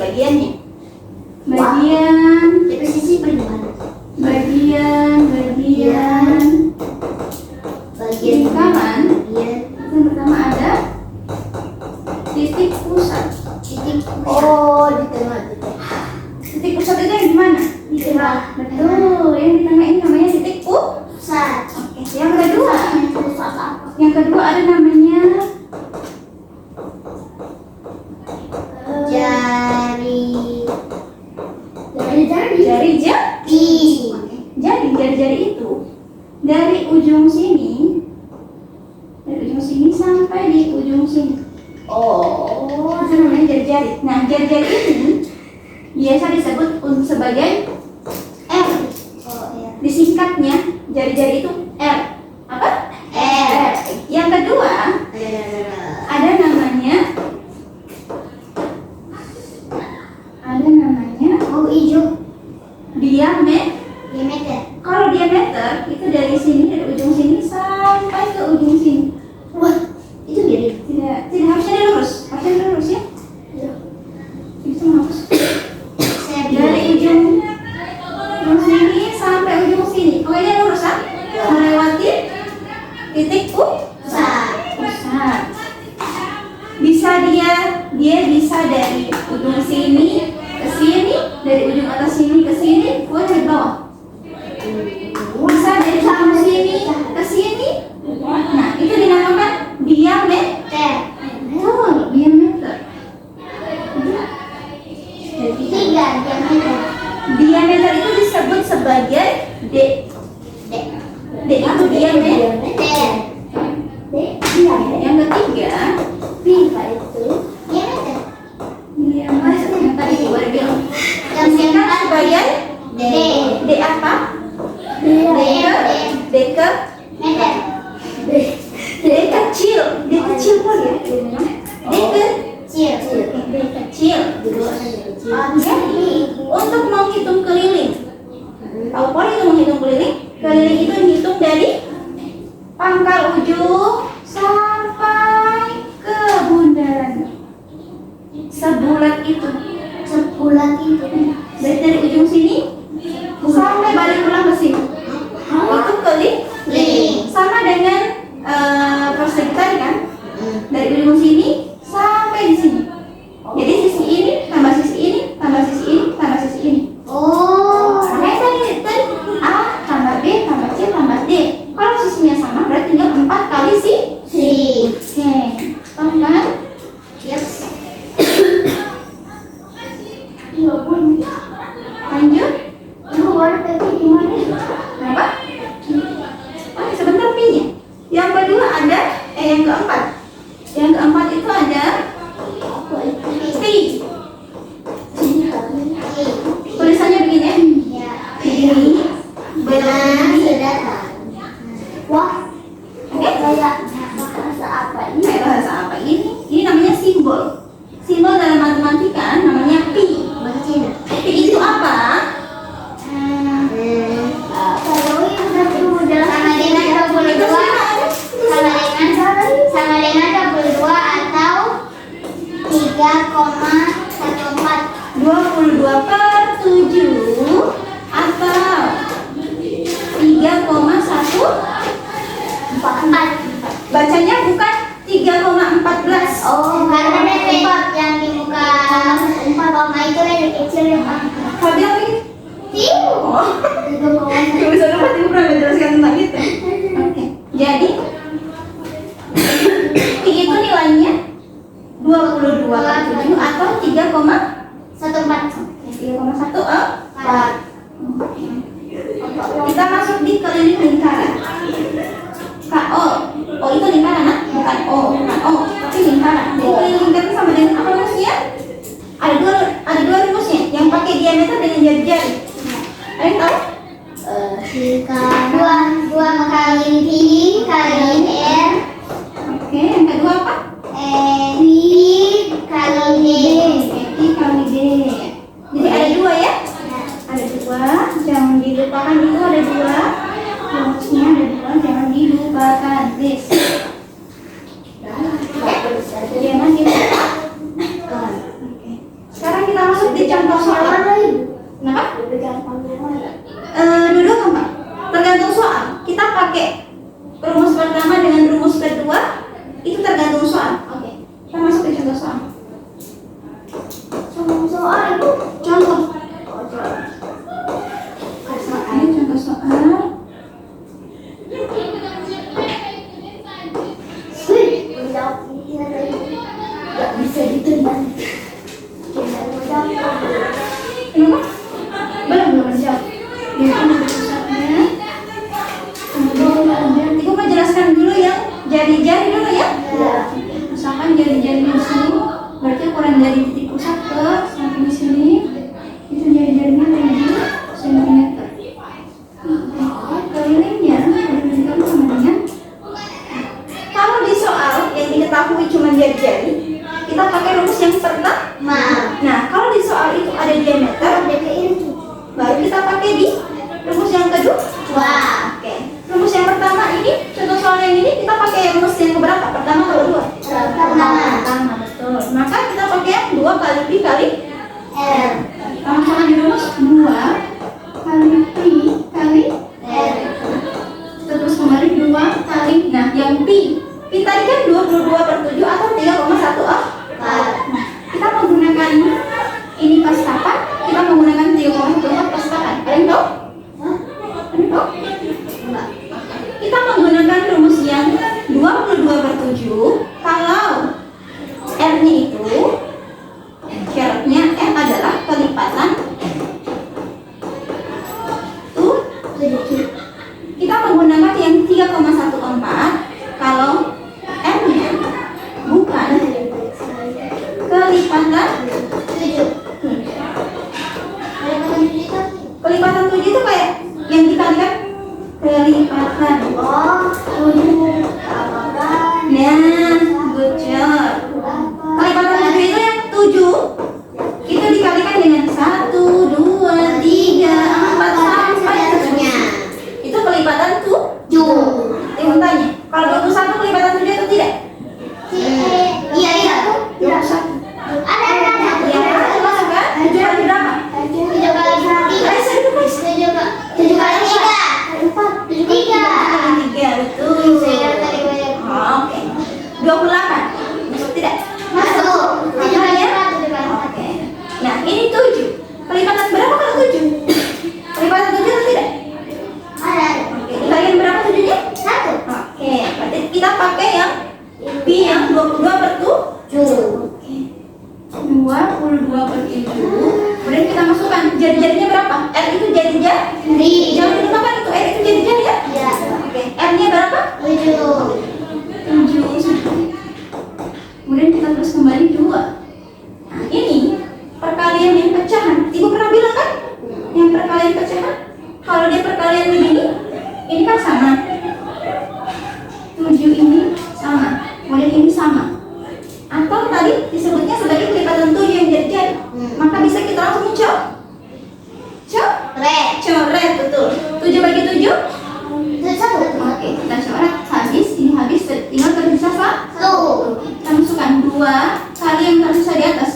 bagiannya. Bagian. Dari sisi bagaimana? Bagian. Lingkaran. Yang pertama ada titik pusat. Oh, di tengah. Titik pusat itu yang di mana? Di tengah. Betul, yang di tengah ini namanya titik pusat. Oke, yang kedua. Yang kedua ada namanya jari jari. Jadi jari-jari itu dari ujung sini sampai di ujung sini. Oh, Itu namanya jari-jari. Nah, jari-jari ini biasa disebut sebagai R. oh ya. Disingkatnya jari-jari itu R. Apa? R. Yang kedua ada namanya Oh, hijau. diameter. Kalau diameter itu dari sini, dari ujung sini sampai ke ujung sini. Wah, itu miring. Tidak harusnya dia lurus. Harusnya lurus ya. Itu menghapus. Dari ujung sini sampai ujung sini. Pokoknya lurus ah. Melewati titik pusat. Bisa dia bisa dari ujung sini ke sini, dari ujung atas sini ke sini, keluar dari bawah. Bisa dari ujung sini ke sini. Nah, itu dinamakan diameter. Diameter. Tiga diameter. Diameter itu disebut sebagai D. D itu diameter. Yang ketiga, Pipa itu diameter. diameter. Yang tadi baru bilang. Yang Disingkat keempat sebagai D. D apa? D ke Meter. D kecil. D kecil kok ya? D Kecil. kecil. Jadi untuk menghitung keliling, tahu apa itu menghitung keliling? Keliling itu dihitung dari pangkal ujung sampai ke bundaran. Sebulat itu. Dari ujung sini sampai balik pulang ke sini. Itu keliling. Sama dengan persegi tadi kan? Dari ujung sini sampai di sini. Jadi sisi ini tambah sisi ini tambah sisi ini tambah sisi ini. Oh, Makanya tadi A tambah B tambah C tambah D. Kalau sisinya sama berarti tinggal 4 kali sisi. Oke, paham kan? yes. Lanjut. Ibu boleh pergi di mana? Apa? Oh, sebentar P-nya. Yang kedua ada yang keempat. Yang keempat itu ada T. Tulisannya begini ya. Ya. Ini beli. Wah, Oke. kayak bahasa apa ini? Kayak bahasa apa ini? Ini namanya simbol. Simbol dalam matematika namanya pi. Bahasa Cina. Pi itu apa? Kalau yang satu sama dengan 22 sama dengan 22 atau 3,14. 22 per 7 atau 3,14. Bacanya bukan 3,14. Oh, karena ada tempat yang di muka koma itu lebih kecil ya Pak. Fadil lagi. Oh, 3,1. bisa dapat ibu pernah menjelaskan tentang itu. Oke, jadi pi itu nilainya 22 per 7 atau 3,14. Kita masuk di keliling lingkaran. KO. Oh, itu lingkaran, nah? Bukan O, tapi lingkaran. Jadi keliling lingkaran sama dengan apa rumusnya? Ada dua rumusnya. Yang pakai diameter dengan jari-jari. Ada yang tahu? Dua kali P kali R. Oke, yang kedua apa? P kali D. P kali D. Jadi ada dua ya? Ada dua. Jangan dilupakan itu ada dua. Rumusnya ada dua. Jangan dilupakan, please. Ya. bisa ditebak. Kenapa? Belum menjawab. Ini pusatnya. Kemudian Ibu mau jelaskan dulu yang jari-jari dulu ya. Misalkan jari-jarinya di sini, berarti ukuran dari titik pusat ke samping sini itu jari-jarinya 7 cm. Kelilingnya sama dengan kalau di soal yang diketahui cuma jari-jari, kita pakai rumus yang pertama. Nah, kalau di soal itu ada diameter, baru kita pakai di rumus yang kedua. Oke. Rumus yang pertama ini, contoh soal yang ini kita pakai rumus yang keberapa? Pertama atau kedua? Pertama, betul. Maka kita pakai yang 2 kali pi kali r. Sama-sama di rumus 2 kali pi kali r. Terus kembali 2 kali. Nah, yang pi tadi kan 22/7 atau 3,14. Nah, kita menggunakan ini pas kapan? Kita menggunakan 3,14 pas kapan? Kalian tahu? Kalian tahu? Kita menggunakan rumus yang 22/7 kalau R-nya itu syaratnya R adalah kelipatan 7. Kita menggunakan yang 3,14 kalau R-nya bukan kelipatan 7. Kelipatan 7 itu kayak yang dikalikan kelipatan. Nah, good job. Kelipatan 7 itu yang 7 itu dikalikan dengan 1, 2, 3, 4 sampai seterusnya. Itu kelipatan 7. Ibu tanya, kalau 21 kelipatan 7 atau tidak? Iya. 21. Ada. Ya, masuk kan? 7 kali berapa? 7 kali 3. 7 kali 3. 3, betul. Oke. 28. Masuk tidak? Masuk. Oke. Nah, ini 7. Kelipatan berapa kalau 7? Kelipatan 7 atau tidak? Ada. Oke, dikalikan berapa 7-nya? 1. Oke, berarti kita pakai yang pi yang 22/7. Oke. 22/7. Kemudian kita masukkan jari-jarinya berapa? R itu jari-jari. Jangan dilupakan itu R itu jari-jari ya? Iya. Oke, R-nya berapa? 7. 7. Kemudian kita terus kembali 2. Nah, ini perkalian yang pecahan. Ibu pernah bilang kan? Yang perkalian pecahan. Kalau dia perkalian begini, ini kan sama. 7 ini sama. Kemudian ini sama. Atau tadi disebutnya sebagai kelipatan 7 yang jari-jari. Maka bisa kita langsung coret, betul. 7 bagi 7? 1. Oke, kita coret. Habis, ini habis, tinggal tersisa 1. Kita masukkan 2 kali yang tersisa di atas.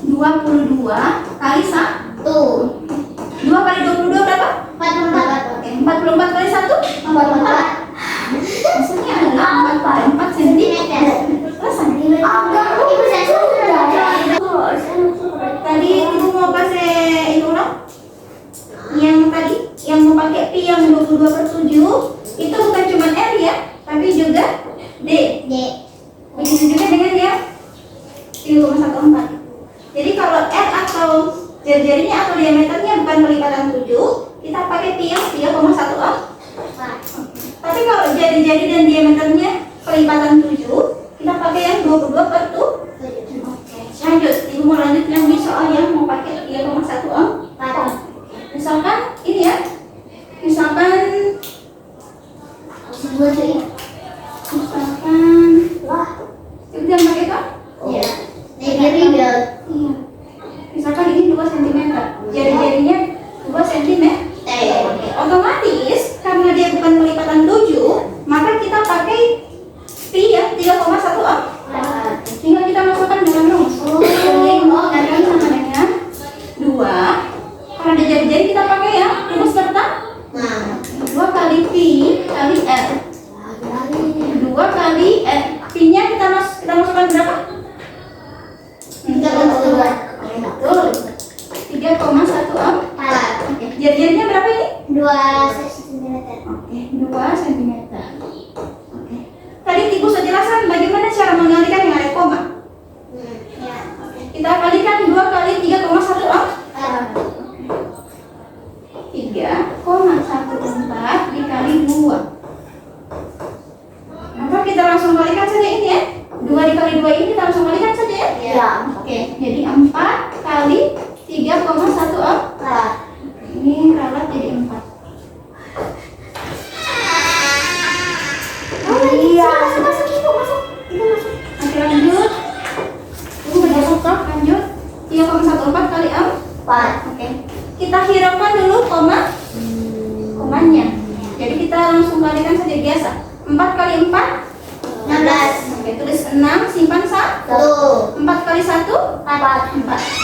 22 kali 1. 2 kali 22 berapa? 44. Oke, 44 kali 1? 44. Maksudnya adalah 44 cm. Selesai. Tadi ibu mau kasih ini ulang? Yang tadi, yang mau pakai pi yang 22/7 itu bukan cuma R ya, tapi juga D. Begitu juga dengan yang 3,14. Jadi kalau R atau jari-jarinya atau diameternya bukan kelipatan 7, kita pakai pi yang 3,14. Tapi kalau jari-jari dan diameternya kelipatan 7, kita pakai yang 22/7. Lanjut, ibu mau lanjut yang di soal yang mau pakai 3,14. Misalkan ini ya, misalkan itu yang pakai apa? Iya. Misalkan ini 2 cm, jari-jarinya 2 cm. Otomatis karena dia bukan kelipatan 7, maka kita pakai pi yang 3,14. Tinggal kita masukkan dalam rumus. Dari sama dengan 2. Kalau ada jari-jari kita pakai ya rumus pertama. 2 kali pi kali r. 2 kali r. Pi-nya kita masukkan berapa? 3,14. Betul. 3,14. Oke. Jari-jarinya berapa ini? 2 cm. Oke, 2 cm. Oke. Tadi ibu sudah jelaskan bagaimana cara mengalihkan yang ada koma. Kita kalikan 2 kali 3,14. 3,14 dikali 2. Maka kita langsung kalikan saja ini ya. 2 dikali 2 ini kita langsung kalikan saja ya. Ya. Oke, jadi 4 kali 3,14. Ini ralat jadi 4. Iya. Masuk. Oke, lanjut. Lanjut. 3,14 kali 4. Oke. Kita hiraukan dulu komanya. Jadi kita langsung kalikan saja biasa. 4 kali 4 16. Oke, tulis 6, simpan 1. 4 kali 1 4.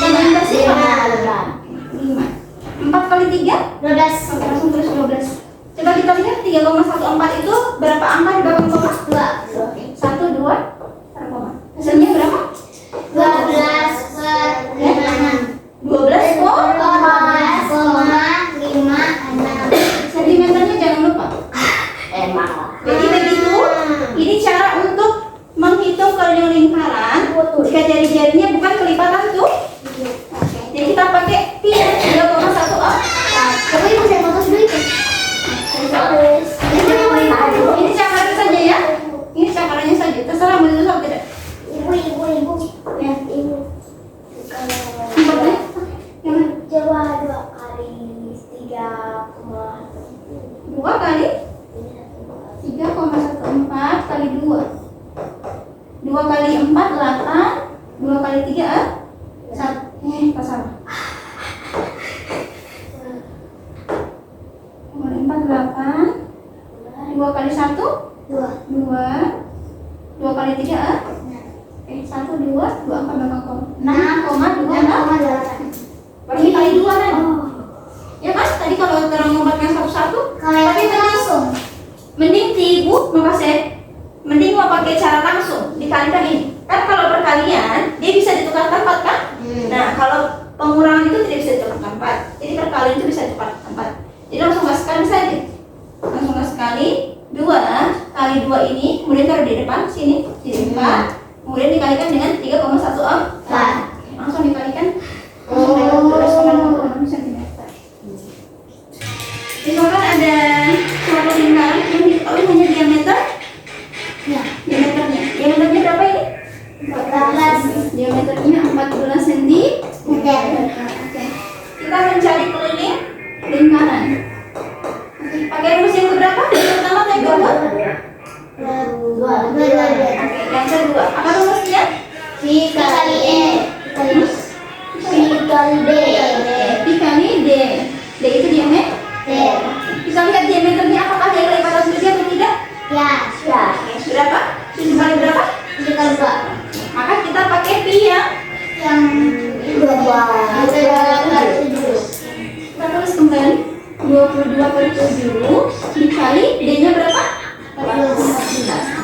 Dan yang bersih 5. 4 kali 3 12. oke, langsung tulis 12. Coba kita lihat 3,14 itu berapa angka di belakang koma? 2. Oke, 1, 2, koma. Hasilnya berapa? 12 per 5. 12 sentimeternya jangan lupa. Emang. Jadi begitu, ini cara untuk menghitung kerunyung lingkaran jika jari-jarinya bukan kelipatan tuh. Oke, jadi kita pakai pi 3,14. Tapi ibu saya foto dulu itu. Ini cakarannya saja ya. Ini cakarannya saja. Terserah mau ditulis atau tidak. Ibu. Ya. Ibu.Empatnya. Yang mana? Coba 2 kali 3, 2 kali 3,14 kali 2. 2 kali 4 8. 2 kali 3 1. Pas salah. 2 kali 4 8. 2 kali 1 2. 2 kali 3 1 2 angka belakang koma 6,2. Berarti kali 2 kan? Ya kan? Tadi kalau terang membuatkan satu-satu, Kalau yang tapi itu langsung. mending ibu mending mau pakai cara langsung dikalikan ini. Kan kalau perkalian dia bisa ditukarkan 4 kan? Nah, kalau pengurangan itu tidak bisa ditukarkan 4. Jadi perkalian itu bisa ditukarkan 4. Jadi langsung nggak sekali saja. Langsung nggak sekali 2 kali 2 ini kemudian taruh di depan sini jadi 4. Kemudian dikalikan dengan 3,14. Langsung dikalikan. Langsung dapat 12,6 cm. Misalkan ada suatu lingkaran yang diketahui hanya diameter. Ya. Diameternya berapa ini? 14. Diameternya 14 cm. Oke. Kita mencari keliling lingkaran. Oke, pakai rumus yang keberapa? Yang pertama atau yang kedua? Oke, yang kedua. Apa rumusnya? P kali E. P kali D. Pi kali D. D itu diameter. Kita lihat diameternya apakah dia kelipatan sendiri atau tidak? Ya. Berapa? 7 kali berapa? 7 kali 2. Maka kita pakai pi yang Yang 22 kali 7. kita tulis kembali 22 per 7 dikali D-nya berapa? 14.